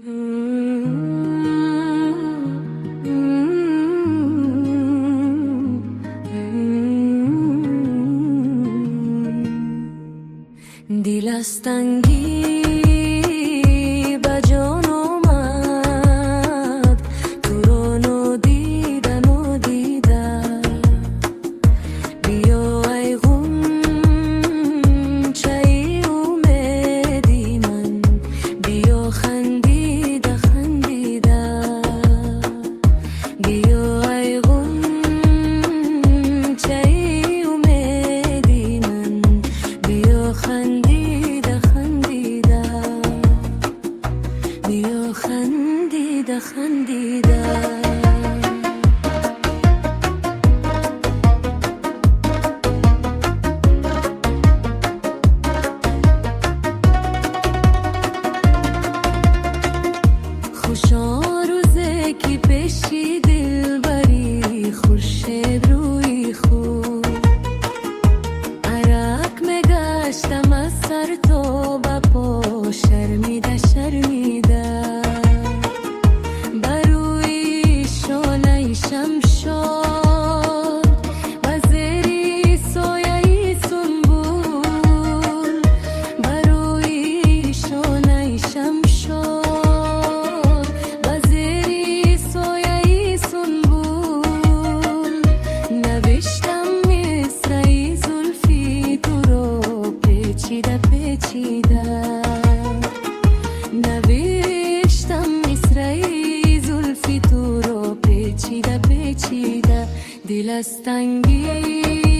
دل از تنگی به جان آمد، تو رو ندیدن و دیدن. بیا ای غنچه امیدی من، بیا خندیده خندیده. بیا ای غنچه امیدی من، بیا خندیده خندیده. بیا خندیده خندیده. خوشا روزه که پیشی دلبری، خورشید روی خود عرق میگشتم از سر تو به پا، شرمیده شرمیده. بروی شانه شمشاد و زیری سایه سنبول، بروی شانه شمشاد و زیری سایه سنبول. نوشتم مصرعی زلفی تو رو پیچیده پیچیده. نوشتم مصرعی زلفی تو رو پیچیده پیچیده. دل از تنگی